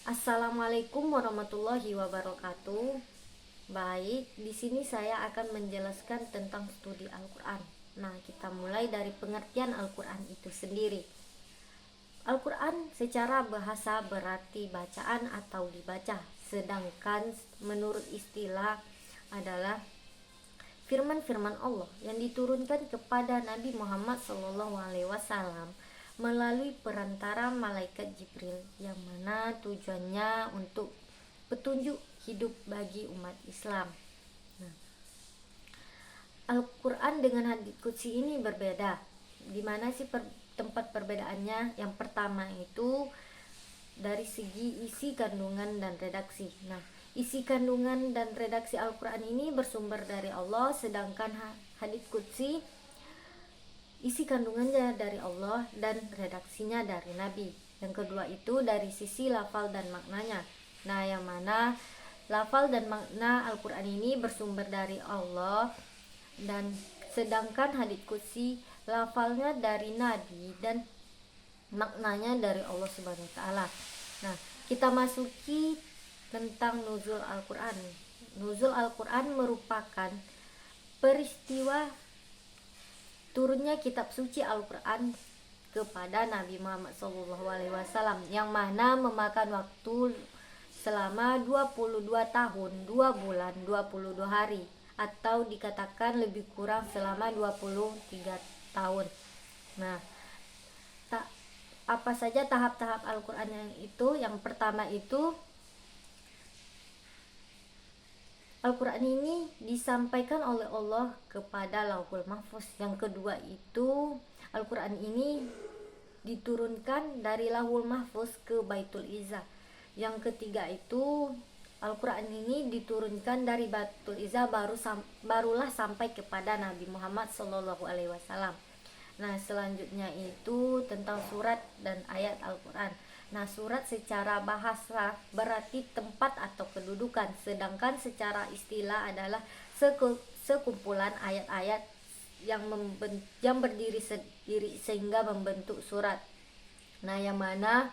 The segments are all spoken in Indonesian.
Assalamualaikum warahmatullahi wabarakatuh. Baik, di sini saya akan menjelaskan tentang studi Al-Quran. Nah, kita mulai dari pengertian Al-Quran itu sendiri. Al-Quran secara bahasa berarti bacaan atau dibaca, sedangkan menurut istilah adalah firman-firman Allah yang diturunkan kepada Nabi Muhammad SAW melalui perantara malaikat Jibril, yang mana tujuannya untuk petunjuk hidup bagi umat Islam. Nah, Al-Quran dengan hadits qudsi ini berbeda. Di mana sih tempat perbedaannya? Yang pertama itu dari segi isi kandungan dan redaksi. Nah, isi kandungan dan redaksi Al-Quran ini bersumber dari Allah, sedangkan hadits qudsi isi kandungannya dari Allah dan redaksinya dari Nabi. Yang kedua itu dari sisi lafal dan maknanya. Nah, yang mana lafal dan makna Al-Quran ini bersumber dari Allah, dan sedangkan hadits qudsi lafalnya dari Nabi dan maknanya dari Allah Subhanahu wa taala. Nah, kita masuki tentang nuzul Al-Quran. Nuzul Al-Quran merupakan peristiwa turunnya kitab suci Al-Quran kepada Nabi Muhammad SAW, yang mana memakan waktu selama 22 tahun, 2 bulan, 22 hari, atau dikatakan lebih kurang selama 23 tahun. Nah, apa saja tahap-tahap Al-Quran yang itu? Yang pertama itu Al-Quran ini disampaikan oleh Allah kepada Lauhul Mahfuz. Yang kedua itu Al-Quran ini diturunkan dari Lauhul Mahfuz ke Baitul Izzah. Yang ketiga itu Al-Quran ini diturunkan dari Baitul Izzah barulah sampai kepada Nabi Muhammad SAW. Nah, selanjutnya itu tentang surat dan ayat Al-Quran. Nah, surat secara bahasa berarti tempat atau kedudukan, sedangkan secara istilah adalah sekumpulan ayat-ayat yang berdiri sendiri sehingga membentuk surat. Nah, yang mana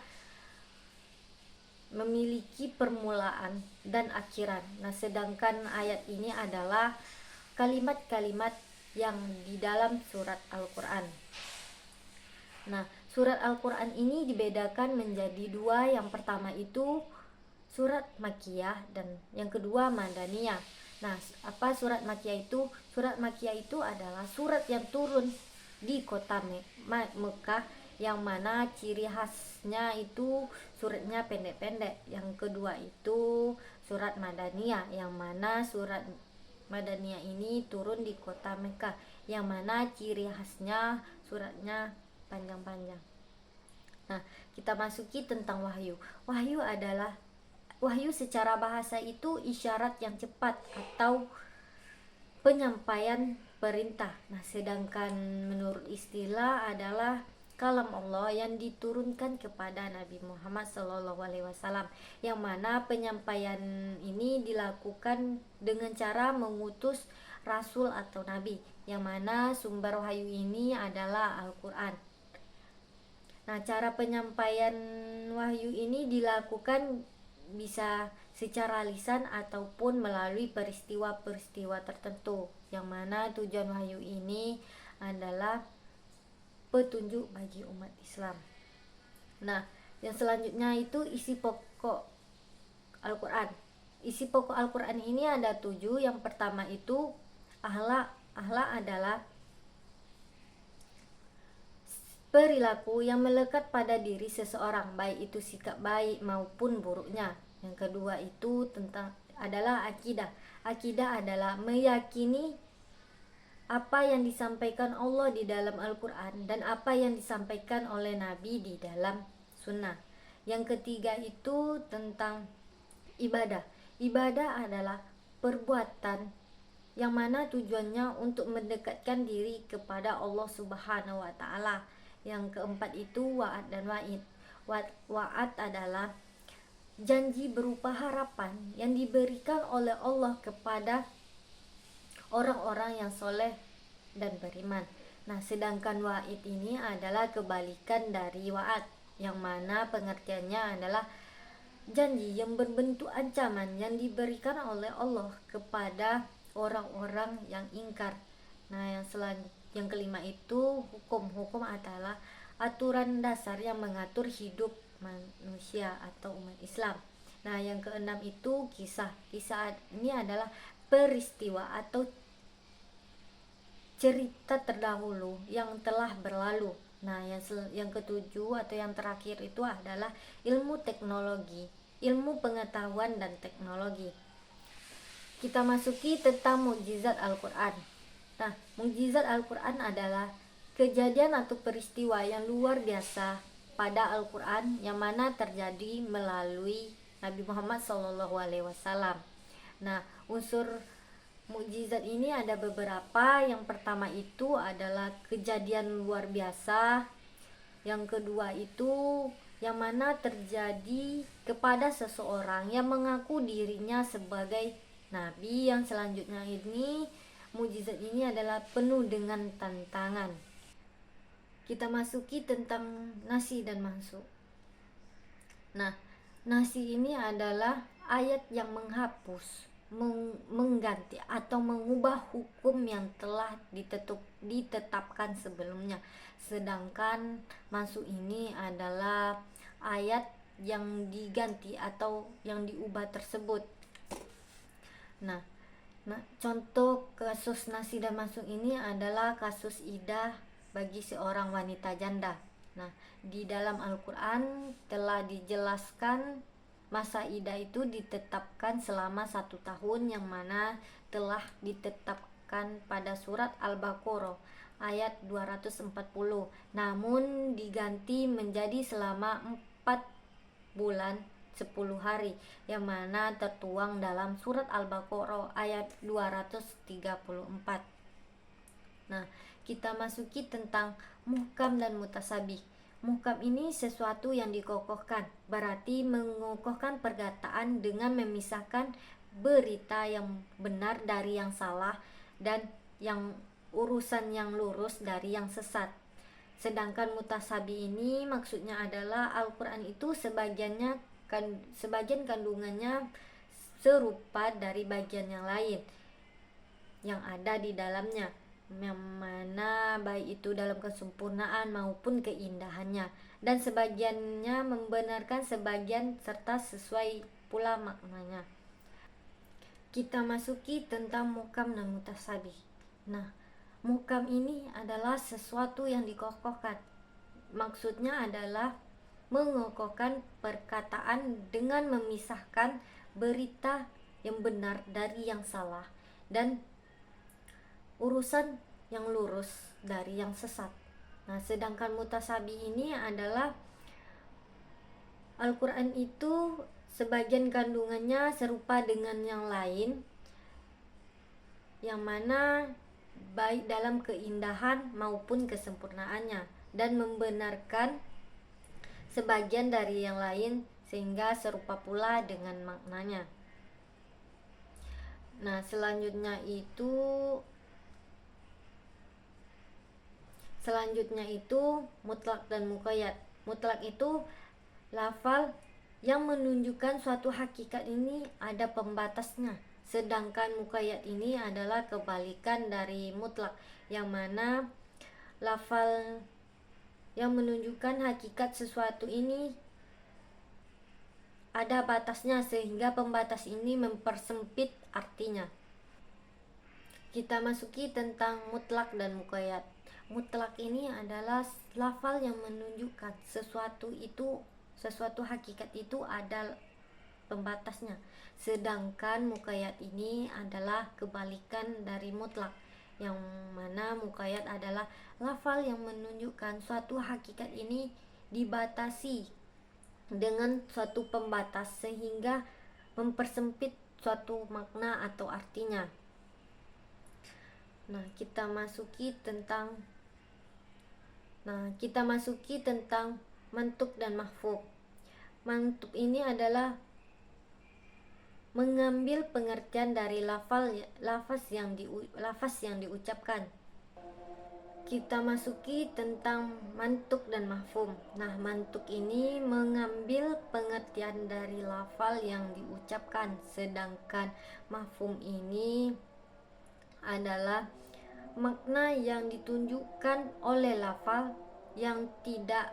memiliki permulaan dan akhiran. Nah, sedangkan ayat ini adalah kalimat-kalimat yang di dalam surat Al-Quran. Nah, surat Al-Quran ini dibedakan menjadi dua. Yang pertama itu surat Makkiyah dan yang kedua Madaniyah. Nah, apa surat Makkiyah itu? Surat Makkiyah itu adalah surat yang turun di kota Mekah, yang mana ciri khasnya itu suratnya pendek-pendek. Yang kedua itu surat Madaniyah, yang mana surat Madaniyah ini turun di kota Mekah, yang mana ciri khasnya suratnya panjang-panjang. Nah, kita masuki tentang wahyu. Wahyu secara bahasa itu isyarat yang cepat atau penyampaian perintah. Nah, sedangkan menurut istilah adalah kalam Allah yang diturunkan kepada Nabi Muhammad SAW, yang mana penyampaian ini dilakukan dengan cara mengutus rasul atau nabi, yang mana sumber wahyu ini adalah Al-Quran. Nah, cara penyampaian wahyu ini dilakukan bisa secara lisan ataupun melalui peristiwa-peristiwa tertentu, yang mana tujuan wahyu ini adalah petunjuk bagi umat Islam. Nah, yang selanjutnya itu isi pokok Al-Quran. Isi pokok Al-Quran ini ada 7. Yang pertama itu akhlak. Akhlak adalah perilaku yang melekat pada diri seseorang, baik itu sikap baik maupun buruknya. Yang kedua itu adalah akidah. Akidah adalah meyakini apa yang disampaikan Allah di dalam Al-Quran dan apa yang disampaikan oleh Nabi di dalam Sunnah. Yang ketiga itu tentang ibadah. Ibadah adalah perbuatan yang mana tujuannya untuk mendekatkan diri kepada Allah Subhanahu wa taala. Yang keempat itu wa'ad dan wa'id. Wa'ad adalah janji berupa harapan yang diberikan oleh Allah kepada orang-orang yang soleh dan beriman. Nah, sedangkan wa'id ini adalah kebalikan dari wa'ad, yang mana pengertiannya adalah janji yang berbentuk ancaman yang diberikan oleh Allah kepada orang-orang yang ingkar. Nah, yang kelima itu hukum adalah aturan dasar yang mengatur hidup manusia atau umat Islam. Nah, yang keenam itu kisah. Kisah ini adalah peristiwa atau cerita terdahulu yang telah berlalu. Nah, yang ketujuh atau yang terakhir itu adalah ilmu teknologi, ilmu pengetahuan dan teknologi. Kita masuki tentang mukjizat Al-Quran. Nah, mukjizat Al-Quran adalah kejadian atau peristiwa yang luar biasa pada Al-Quran yang mana terjadi melalui Nabi Muhammad SAW. Nah, unsur mukjizat ini ada beberapa. Yang pertama itu adalah kejadian luar biasa. Yang kedua itu yang mana terjadi kepada seseorang yang mengaku dirinya sebagai nabi. Yang selanjutnya ini, mukjizat ini adalah penuh dengan tantangan. Kita masuki tentang nasi dan masuk. Nah, nasi ini adalah ayat yang menghapus, mengganti atau mengubah hukum yang telah ditetapkan sebelumnya. Sedangkan masuk ini adalah ayat yang diganti atau yang diubah tersebut. Nah, contoh kasus nasi dan masuk ini adalah kasus idah bagi seorang wanita janda. Nah, di dalam Al-Quran telah dijelaskan masa idah itu ditetapkan selama 1 tahun, yang mana telah ditetapkan pada surat Al-Baqarah ayat 240. Namun diganti menjadi selama 4 bulan 10 hari, yang mana tertuang dalam surat Al-Baqarah ayat 234. Nah, kita masuki tentang muhkam dan mutasabih. Muhkam ini sesuatu yang dikokohkan, berarti mengokohkan perkataan dengan memisahkan berita yang benar dari yang salah dan yang urusan yang lurus dari yang sesat. Sedangkan mutasabih ini maksudnya adalah Al-Quran itu sebagian kandungannya serupa dari bagian yang lain yang ada di dalamnya, yang mana baik itu dalam kesempurnaan maupun keindahannya, dan sebagiannya membenarkan sebagian serta sesuai pula maknanya. Kita masuki tentang muhkam dan mutasabih. Nah, muhkam ini adalah sesuatu yang dikokohkan. Maksudnya adalah mengokohkan perkataan dengan memisahkan berita yang benar dari yang salah dan urusan yang lurus dari yang sesat. Nah, sedangkan mutasabih ini adalah Al-Quran itu sebagian kandungannya serupa dengan yang lain, yang mana baik dalam keindahan maupun kesempurnaannya, dan membenarkan sebagian dari yang lain sehingga serupa pula dengan maknanya. Nah, selanjutnya itu mutlak dan muqayyad. Mutlak itu lafal yang menunjukkan suatu hakikat ini ada pembatasnya. Sedangkan muqayyad ini adalah kebalikan dari mutlak, yang mana lafal yang menunjukkan hakikat sesuatu ini ada batasnya, sehingga pembatas ini mempersempit artinya. Kita masuki tentang mutlak dan muqayyad. Mutlak ini adalah lafal yang menunjukkan sesuatu hakikat itu ada pembatasnya. Sedangkan muqayyad ini adalah kebalikan dari mutlak, yang mana muqayyad adalah lafal yang menunjukkan suatu hakikat ini dibatasi dengan suatu pembatas sehingga mempersempit suatu makna atau artinya. Nah, kita masuki tentang mantuk dan mahfuz. Mantuk ini adalah mengambil pengertian dari lafaz yang diucapkan. kita masuki tentang mantuk dan mafhum. Nah, mantuk ini mengambil pengertian dari lafal yang diucapkan, sedangkan mafhum ini adalah makna yang ditunjukkan oleh lafal yang tidak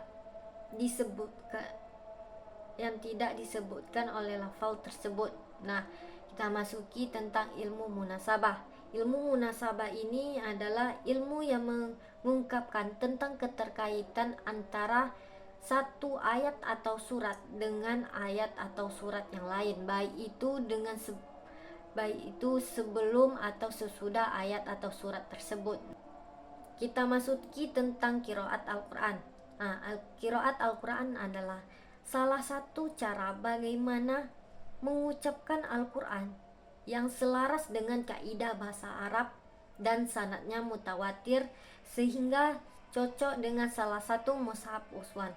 disebutkan oleh lafal tersebut. Nah, kita masuki tentang ilmu munasabah. Ilmu munasabah ini adalah ilmu yang mengungkapkan tentang keterkaitan antara satu ayat atau surat dengan ayat atau surat yang lain, baik itu sebelum atau sesudah ayat atau surat tersebut. Kita masuki tentang qiraat Al-Quran. Nah, qiraat Al-Quran adalah salah satu cara bagaimana mengucapkan Al-Quran yang selaras dengan kaidah bahasa Arab dan sanadnya mutawatir sehingga cocok dengan salah satu mushaf Utsman.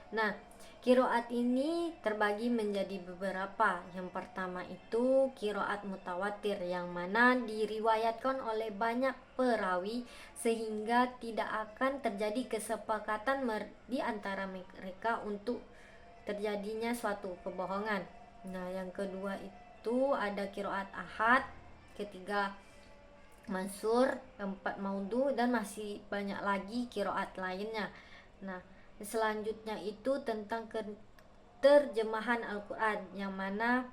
Nah, qiraat ini terbagi menjadi beberapa. Yang pertama itu qiraat mutawatir, yang mana diriwayatkan oleh banyak perawi sehingga tidak akan terjadi kesepakatan di antara mereka untuk terjadinya suatu kebohongan. Nah, yang kedua itu ada qiraat ahad, ketiga mansur, keempat maudhu, dan masih banyak lagi qiraat lainnya. Nah, selanjutnya itu tentang terjemahan Al-Quran, yang mana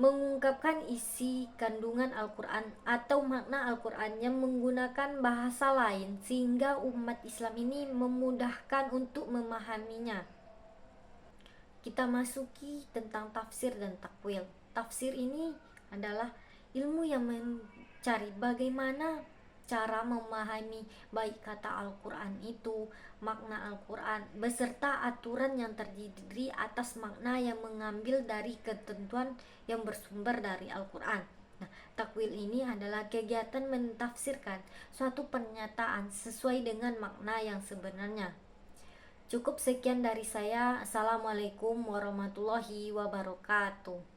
mengungkapkan isi kandungan Al-Quran atau makna Al-Quran yang menggunakan bahasa lain sehingga umat Islam ini memudahkan untuk memahaminya. Kita masuki tentang tafsir dan takwil. Tafsir ini adalah ilmu yang mencari bagaimana cara memahami baik kata Al-Quran itu, makna Al-Quran, beserta aturan yang terdiri atas makna yang mengambil dari ketentuan yang bersumber dari Al-Quran. Nah, takwil ini adalah kegiatan mentafsirkan suatu pernyataan sesuai dengan makna yang sebenarnya. Cukup sekian dari saya. Assalamualaikum warahmatullahi wabarakatuh.